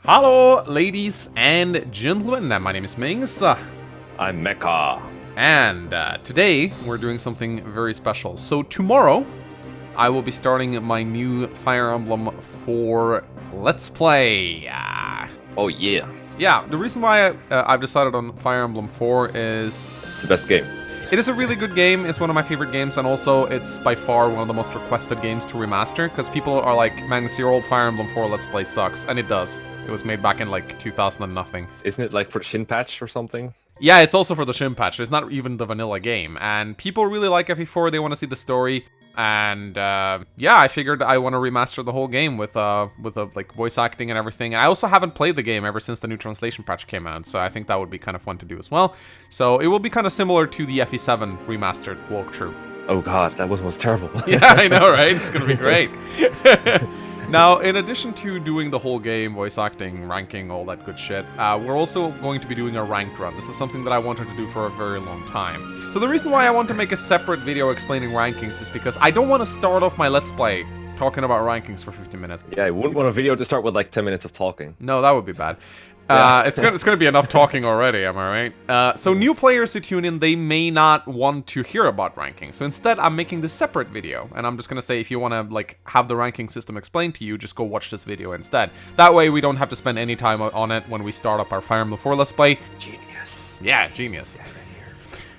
Hello, ladies and gentlemen. My name is Mings. I'm Mecha. And today we're doing something very special. So tomorrow I will be starting my new Fire Emblem 4 Let's Play. Oh yeah. Yeah, the reason why I've decided on Fire Emblem 4 is... It's the best game. It is a really good game, it's one of my favorite games, and also it's by far one of the most requested games to remaster, because people are like, man, your old Fire Emblem 4 Let's Play sucks, and it does. It was made back in like 2000 and nothing. Isn't it like for the Shin patch or something? Yeah, it's also for the Shin patch, it's not even the vanilla game, and people really like FE4, they want to see the story, and yeah, I figured I want to remaster the whole game with like voice acting and everything. And I also haven't played the game ever since the new translation patch came out, so I think that would be kind of fun to do as well. So it will be kind of similar to the FE7 remastered walkthrough. Oh god, that was terrible. Yeah, I know, right? It's gonna be great. Now, in addition to doing the whole game, voice acting, ranking, all that good shit, we're also going to be doing a ranked run. This is something that I wanted to do for a very long time. So the reason why I want to make a separate video explaining rankings is because I don't want to start off my Let's Play talking about rankings for 15 minutes. Yeah, I wouldn't want a video to start with like 10 minutes of talking. No, that would be bad. Yeah. It's gonna be enough talking already, am I right? So new players who tune in, they may not want to hear about rankings. So instead, I'm making this separate video, and I'm just gonna say if you want to like have the ranking system explained to you, just go watch this video instead. That way, we don't have to spend any time on it when we start up our Fire Emblem 4 Let's Play. Genius. Yeah, genius.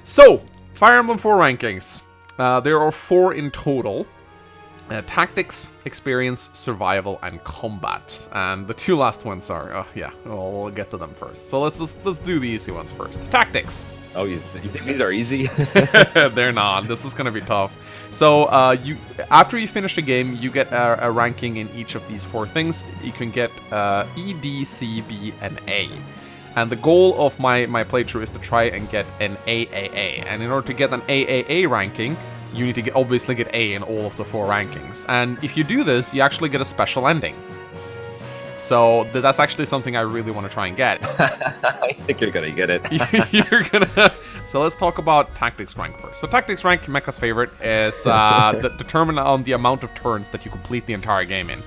So, Fire Emblem 4 rankings. There are 4 in total. Tactics, experience, survival, and combat. And the 2 last ones are, we'll get to them first. So let's do the easy ones first. Tactics. Oh, you think these are easy? They're not. This is gonna be tough. So after you finish the game, you get a ranking in each of these 4 things. You can get E, D, C, B, and A. And the goal of my playthrough is to try and get an AAA. And in order to get an AAA ranking, you need to obviously get A in all of the 4 rankings. And if you do this, you actually get a special ending. So that's actually something I really want to try and get. I think you're gonna get it. You're gonna... So let's talk about Tactics rank first. So Tactics rank, Mecha's favorite, is determined on the amount of turns that you complete the entire game in.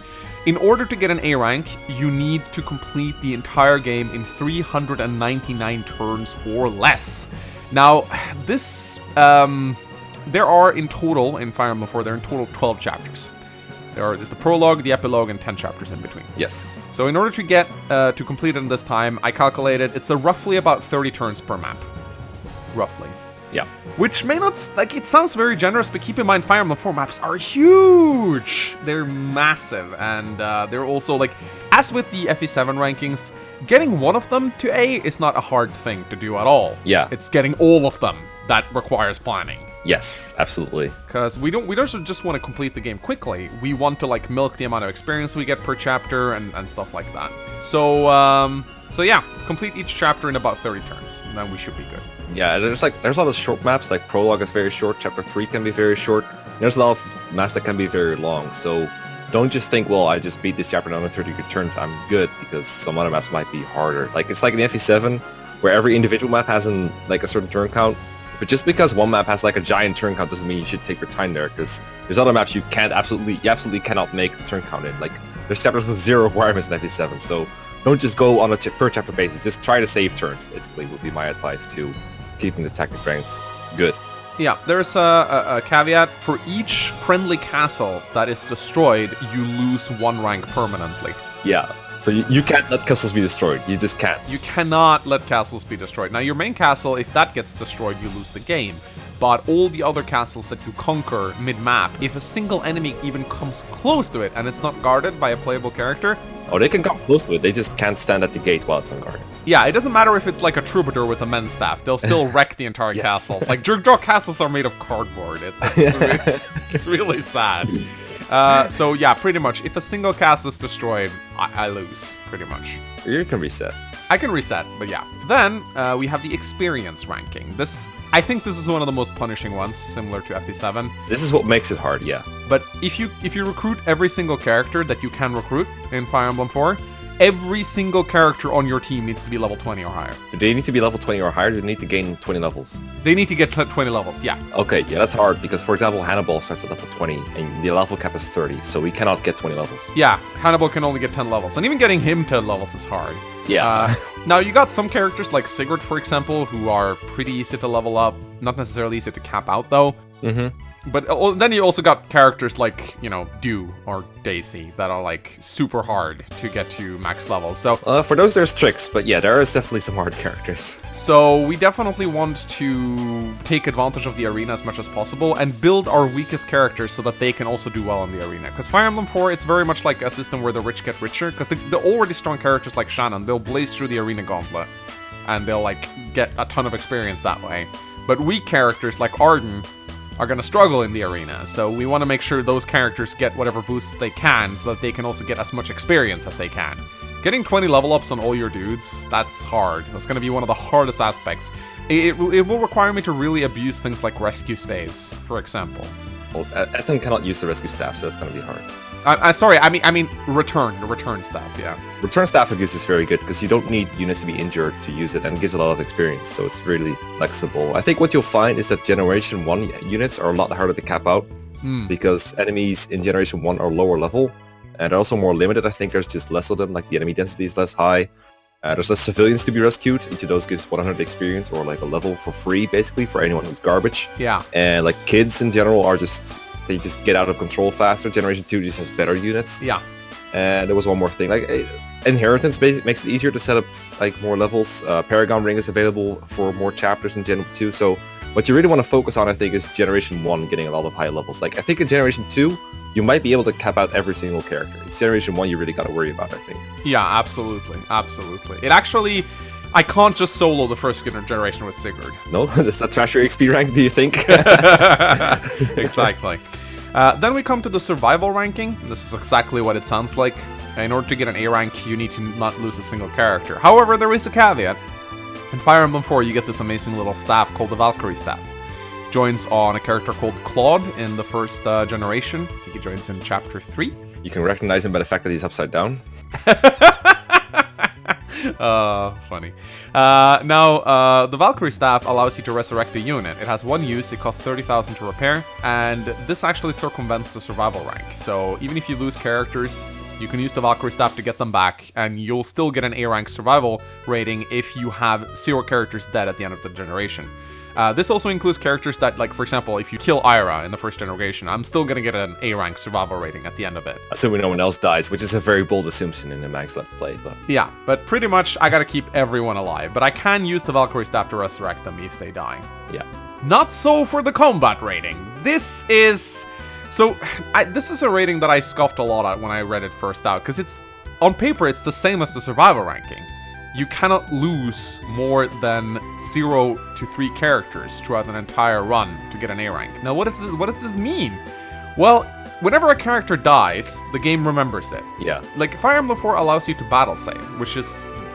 In order to get an A rank, you need to complete the entire game in 399 turns or less. Now, this... there are in total, in Fire Emblem 4, there are in total 12 chapters. There's the prologue, the epilogue, and 10 chapters in between. Yes. So in order to get, to complete it in this time, I calculated it's roughly about 30 turns per map. Roughly. Yeah. Which may not, like, it sounds very generous, but keep in mind, Fire Emblem 4 maps are huge! They're massive, and they're also, like, as with the FE7 rankings, getting one of them to A is not a hard thing to do at all. Yeah. It's getting all of them that requires planning. Yes, absolutely. Because we don't just want to complete the game quickly. We want to like milk the amount of experience we get per chapter and stuff like that. So yeah, complete each chapter in about 30 turns. Then we should be good. Yeah, there's a lot of short maps. Like prologue is very short. Chapter 3 can be very short. There's a lot of maps that can be very long. So don't just think, well, I just beat this chapter in under 30 good turns, I'm good, because some other maps might be harder. Like it's like in FE7, where every individual map has a certain turn count. But just because one map has like a giant turn count doesn't mean you should take your time there, because there's other maps you absolutely cannot make the turn count in. Like there's chapters with 0 requirements in FE7, so don't just go on a per chapter basis. Just try to save turns. Basically, would be my advice to keeping the tactic ranks good. Yeah, there's a caveat. For each friendly castle that is destroyed, you lose 1 rank permanently. Yeah. So you can't let castles be destroyed. You just can't. You cannot let castles be destroyed. Now, your main castle, if that gets destroyed, you lose the game. But all the other castles that you conquer mid-map, if a single enemy even comes close to it and it's not guarded by a playable character... Oh, they can come close to it. They just can't stand at the gate while it's on guard. Yeah, it doesn't matter if it's like a troubadour with a men's staff. They'll still wreck the entire castles. Like, Jerkjaw castles are made of cardboard. It's really sad. So yeah, pretty much, if a single castle is destroyed, I lose, pretty much. You can reset. I can reset, but yeah. Then, we have the experience ranking. I think this is one of the most punishing ones, similar to FE7. This is what makes it hard, yeah. But if you recruit every single character that you can recruit in Fire Emblem 4, every single character on your team needs to be level 20 or higher. Do they need to be level 20 or higher? Do they need to gain 20 levels? They need to get 20 levels, yeah. Okay, yeah, that's hard because, for example, Hannibal starts at level 20 and the level cap is 30, so we cannot get 20 levels. Yeah, Hannibal can only get 10 levels, and even getting him 10 levels is hard. Yeah. Now, you got some characters like Sigurd, for example, who are pretty easy to level up. Not necessarily easy to cap out, though. Mm-hmm. But then you also got characters like, you know, Dew or Daisy that are like super hard to get to max levels. So for those, there's tricks, but yeah, there is definitely some hard characters. So we definitely want to take advantage of the arena as much as possible and build our weakest characters so that they can also do well in the arena. Because Fire Emblem 4, it's very much like a system where the rich get richer. Because the already strong characters like Shannon, they'll blaze through the arena gauntlet and they'll like get a ton of experience that way. But weak characters like Arden are going to struggle in the arena, so we want to make sure those characters get whatever boosts they can so that they can also get as much experience as they can. Getting 20 level ups on all your dudes, that's hard. That's going to be one of the hardest aspects. It will require me to really abuse things like rescue staves, for example. Well, Ethan cannot use the rescue staff, so that's going to be hard. Sorry, I mean the return staff, yeah. Return staff abuse is very good because you don't need units to be injured to use it, and it gives a lot of experience, so it's really flexible. I think what you'll find is that Generation 1 units are a lot harder to cap out because enemies in Generation 1 are lower level, and they're also more limited. I think there's just less of them, like the enemy density is less high. There's less civilians to be rescued. Each of those gives 100 experience, or like a level for free, basically, for anyone who's garbage. Yeah. And like kids in general are just... They just get out of control faster. Generation 2 just has better units. Yeah. And there was one more thing. Like, Inheritance makes it easier to set up, like, more levels. Paragon Ring is available for more chapters in Gen 2. So what you really want to focus on, I think, is Generation 1 getting a lot of high levels. Like, I think in Generation 2, you might be able to cap out every single character. It's Generation 1 you really got to worry about, I think. Yeah, absolutely. Absolutely. It actually... I can't just solo the first generation with Sigurd. No? Does that trash your XP rank, do you think? Exactly. Then we come to the survival ranking. This is exactly what it sounds like. In order to get an A rank, you need to not lose a single character. However, there is a caveat. In Fire Emblem 4, you get this amazing little staff called the Valkyrie staff. Joins on a character called Claude in the first generation. I think he joins in chapter 3. You can recognize him by the fact that he's upside down. Funny. Now, the Valkyrie staff allows you to resurrect a unit. It has one use, it costs 30,000 to repair, and this actually circumvents the survival rank. So even if you lose characters, you can use the Valkyrie staff to get them back, and you'll still get an A rank survival rating if you have 0 characters dead at the end of the generation. This also includes characters that, like, for example, if you kill Ira in the first generation, I'm still gonna get an A rank survival rating at the end of it. Assuming no one else dies, which is a very bold assumption in the Max Left play, but... Yeah, but pretty much I gotta keep everyone alive, but I can use the Valkyrie staff to resurrect them if they die. Yeah. Not so for the combat rating. This is... So, this is a rating that I scoffed a lot at when I read it first out, because it's... On paper, it's the same as the survival ranking. You cannot lose more than 0 to 3 characters throughout an entire run to get an A rank. Now, what does this mean? Well, whenever a character dies, the game remembers it. Yeah. Like, Fire Emblem 4 allows you to battle save, which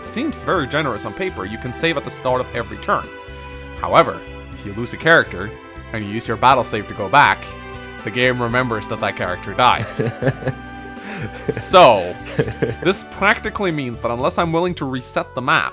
seems very generous on paper. You can save at the start of every turn. However, if you lose a character and you use your battle save to go back, the game remembers that character died. So, this practically means that unless I'm willing to reset the map,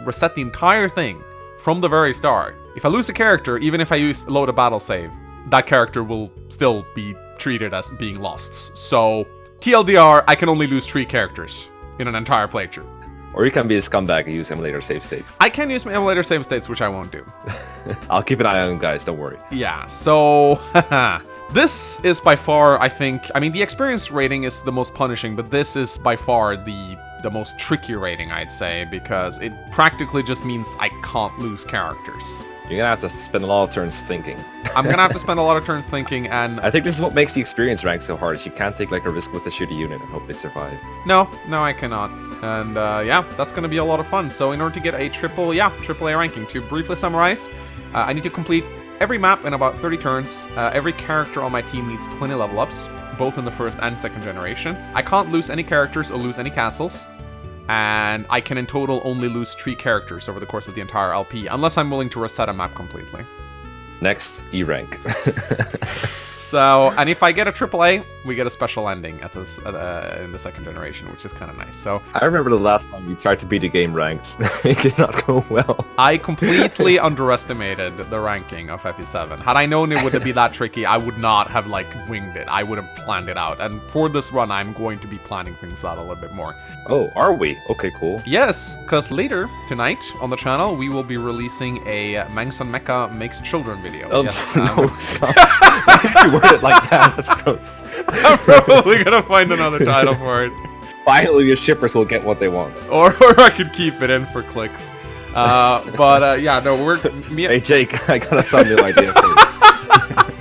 reset the entire thing from the very start, if I lose a character, even if I load a battle save, that character will still be treated as being lost. So, TLDR, I can only lose 3 characters in an entire playthrough. Or you can be a scumbag and use emulator save states. I can use my emulator save states, which I won't do. I'll keep an eye on them, guys, don't worry. Yeah, so... This is by far, I think, I mean, the experience rating is the most punishing, but this is by far the most tricky rating, I'd say, because it practically just means I can't lose characters. You're gonna have to spend a lot of turns thinking. I'm gonna have to spend a lot of turns thinking, and... I think this is what makes the experience rank so hard, is you can't take, like, a risk with a shitty unit and hope they survive. No, I cannot. And, yeah, that's gonna be a lot of fun. So in order to get a AAA ranking, to briefly summarize, I need to complete every map in about 30 turns. Every character on my team needs 20 level ups, both in the first and second generation. I can't lose any characters or lose any castles. And I can in total only lose 3 characters over the course of the entire LP, unless I'm willing to reset a map completely. Next, E rank. So, and if I get a AAA, we get a special ending at this in the second generation, which is kind of nice. So I remember the last time we tried to beat the game ranked. It did not go well. I completely underestimated the ranking of FE7. Had I known it would be that tricky, I would not have like winged it. I would have planned it out. And for this run, I'm going to be planning things out a little bit more. Oh, are we? Okay, cool. Yes, because later tonight on the channel, we will be releasing a Mangs and Mecha Makes Children video. Oh, Yes, no, stop. Why did you word it like that? That's gross. I'm probably gonna find another title for it. Finally, your shippers will get what they want. Or I could keep it in for clicks. Yeah, no, Hey, Jake, I got a thumbnail idea for you.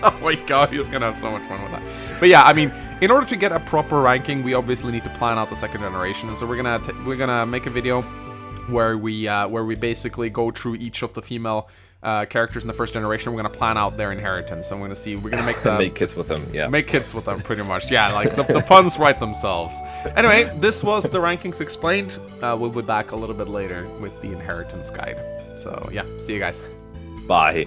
Oh my god, he's gonna have so much fun with that. But yeah, I mean, in order to get a proper ranking, we obviously need to plan out the second generation. So we're gonna make a video where we basically go through each of the female characters in the first generation. We're gonna plan out their inheritance, and we're gonna make them make kids with them. Yeah, make kids with them, pretty much. Yeah, like the puns write themselves. Anyway, this was the rankings explained. We'll be back a little bit later with the inheritance guide. So yeah, see you guys. Bye.